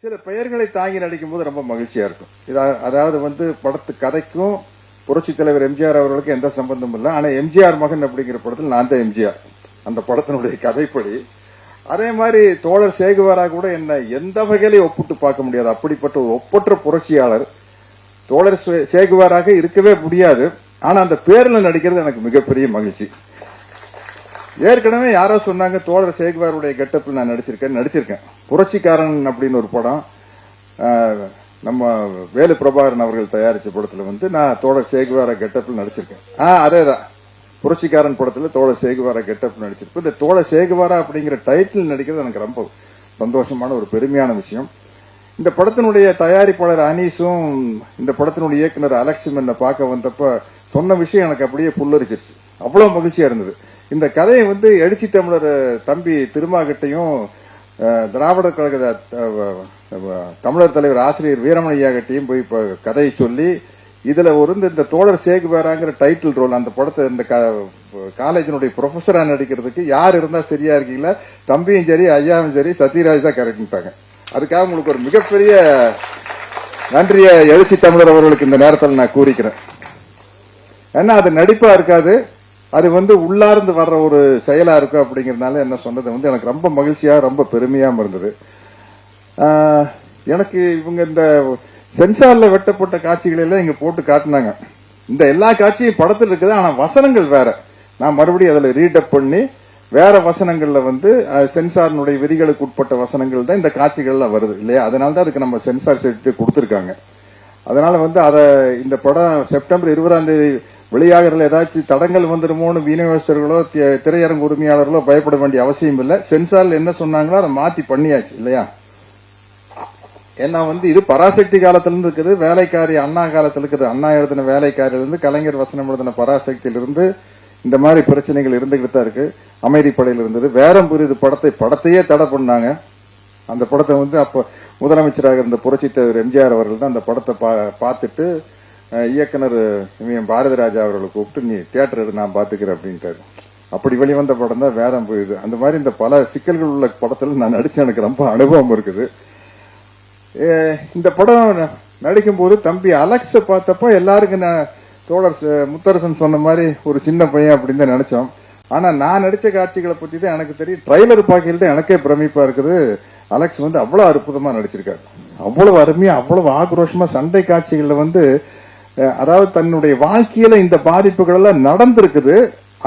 சில பெயர்களை தாங்கி நடிக்கும் போது ரொம்ப மகிழ்ச்சியா இருக்கும். அதாவது படத்து கதைக்கும் புரட்சி தலைவர் எம்ஜிஆர் அவர்களுக்கு எந்த சம்பந்தமும் இல்லை. ஆனா எம்ஜிஆர் மகன் அப்படிங்கிற படத்தில் நான் தான் எம்ஜிஆர், அந்த படத்தினுடைய கதைப்படி. அதே மாதிரி தோழர் சேகுவாரா கூட என்ன எந்த வகையிலையும் ஒப்பிட்டு பார்க்க முடியாது. அப்படிப்பட்ட ஒரு ஒப்பற்ற புரட்சியாளர் தோழர் சேகுவாராக இருக்கவே முடியாது. ஆனா அந்த பேர்ல நடிக்கிறது எனக்கு மிகப்பெரிய மகிழ்ச்சி. ஏற்கனவே யாரோ சொன்னாங்க தோழர் சேகுவாருடைய கெட்டப்பில் நான் நடிச்சிருக்கேன். புரட்சிக்காரன் அப்படின்னு ஒரு படம் நம்ம வேலு பிரபாகரன் அவர்கள் தயாரிச்ச படத்துல நான் தோழர் சேகுவாரா கெட்டப்பில் நடிச்சிருக்கேன். அதேதான் புரட்சிக்காரன் படத்துல தோழர் சேகுவாரா கெட்டப்பில் நடிச்சிருப்பேன். இந்த தோழர் சேகுவாரா அப்படிங்கிற டைட்டில் நடிக்கிறது எனக்கு ரொம்ப சந்தோஷமான ஒரு பெருமையான விஷயம். இந்த படத்தினுடைய தயாரிப்பாளர் அனீஸும் இந்த படத்தினுடைய இயக்குனர் அலெக்ஸும் என்ன பார்க்க வந்தப்ப சொன்ன விஷயம் எனக்கு அப்படியே புல்லரிச்சிருச்சு. அவ்வளவு மகிழ்ச்சியா இருந்தது. இந்த கதையை எழுச்சி தமிழர் தம்பி திருமாகிட்டையும் திராவிடர் கழக தமிழர் தலைவர் ஆசிரியர் வீரமணியா கிட்டையும் போய் கதையை சொல்லி இதுல இந்த தோழர் சேகுவாராங்கிற டைட்டில் ரோல் அந்த படத்தை இந்த காலேஜினுடைய ப்ரொஃபஸரா நடிக்கிறதுக்கு யார் இருந்தா சரியா இருக்கீங்களா, தம்பியும் சரி ஐயாவும் சரி சத்யராஜ் தான் கரெக்டாங்க. அதுக்காக உங்களுக்கு ஒரு மிகப்பெரிய நன்றியை எழுச்சி தமிழர் அவர்களுக்கு இந்த நேரத்தில் நான் கூறிக்கிறேன். ஏன்னா அது நடிப்பா இருக்காது, அது உள்ளார்ந்து வர்ற ஒரு செயலா இருக்கும். அப்படிங்கறதுனால என்ன சொன்னது எனக்கு ரொம்ப மகிழ்ச்சியா ரொம்ப பெருமையாம இருந்தது. எனக்கு இவங்க இந்த சென்சார்ல வெட்டப்பட்ட காட்சிகள் எல்லாம் இங்க போட்டு காட்டினாங்க. இந்த எல்லா காட்சியும் படத்தில் இருக்குது, ஆனா வசனங்கள் வேற. நான் மறுபடியும் அதுல ரீடப் பண்ணி வேற வசனங்கள்ல சென்சாரினுடைய விதிகளுக்கு உட்பட்ட வசனங்கள் தான் இந்த காட்சிகள்ல வருது இல்லையா. அதனாலதான் அதுக்கு நம்ம சென்சார் சர்டிபிகேட் கொடுத்திருக்காங்க. அதனால அத இந்த படம் செப்டம்பர் 20ஆம் தேதி வெளியாகிறதுல ஏதாச்சும் தடங்கள் வந்துருமோன்னு விநியோகஸ்தர்களோ திரையரங்கு உரிமையாளர்களோ பயப்பட வேண்டிய அவசியம் இல்லை. சென்சார்ல என்ன சொன்னாங்களோ அதை மாத்தி பண்ணியாச்சு இல்லையா. ஏன்னா இது பராசக்தி காலத்திலிருந்து இருக்குது, வேலைக்காரி அண்ணா காலத்தில் இருக்குது. அண்ணா எழுதின வேலைக்காரிலிருந்து கலைஞர் வசனம் எழுதின பராசக்தியிலிருந்து இந்த மாதிரி பிரச்சனைகள் இருந்துகிட்டு தான் இருக்கு. அமைதிப்படையில் இருந்தது. வேறம் புரியுது படத்தையே தடை பண்ணாங்க. அந்த படத்தை அப்ப முதலமைச்சராக இருந்த புரட்சி தலைவர் எம்ஜிஆர் அவர்கள் தான் அந்த படத்தை பார்த்துட்டு இயக்குனர் பாரதிராஜா அவர்களை கூப்பிட்டு நீ தியேட்டர் நான் பாத்துக்கிறேன் அப்படின்ட்டாரு. அப்படி வெளிவந்த படம் தான் வேறம் புரியுது. அந்த மாதிரி இந்த பல சிக்கல்கள் உள்ள படத்துல நான் நடிச்ச எனக்கு ரொம்ப அனுபவம் இருக்குது. இந்த படம் நடிக்கும் போது தம்பி அலெக்ஸ பார்த்தப்ப எல்லாருக்கும் தோழர் முத்தரசன் சொன்ன மாதிரி ஒரு சின்ன பையன் அப்படின்னு தான் நினைச்சோம். ஆனா நான் நடிச்ச காட்சிகளை பத்தி தான் எனக்கு தெரியும். ட்ரைலர் பார்க்கையில தான் எனக்கே பிரமிப்பா இருக்குது. அலெக்ஸ் அவ்வளவு அற்புதமா நடிச்சிருக்காரு. அவ்வளவு அருமையா அவ்வளவு ஆக்ரோஷமா சண்டை காட்சிகள்ல அதாவது தன்னுடைய வாழ்க்கையில இந்த பாதிப்புகள் எல்லாம் நடந்திருக்குது.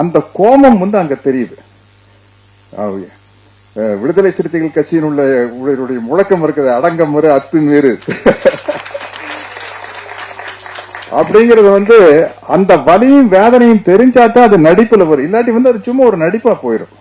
அந்த கோபம் அங்க தெரியுது. விடுதலை சிறுத்தைகள் கட்சியினுடைய முழக்கம் இருக்குது, அடங்கம் வேறு அத்துன் வேறு அப்படிங்கறது அந்த வலியும் வேதனையும் தெரிஞ்சாதான் அது நடிப்புல வரும். இல்லாட்டி அது சும்மா ஒரு நடிப்பா போயிடும்.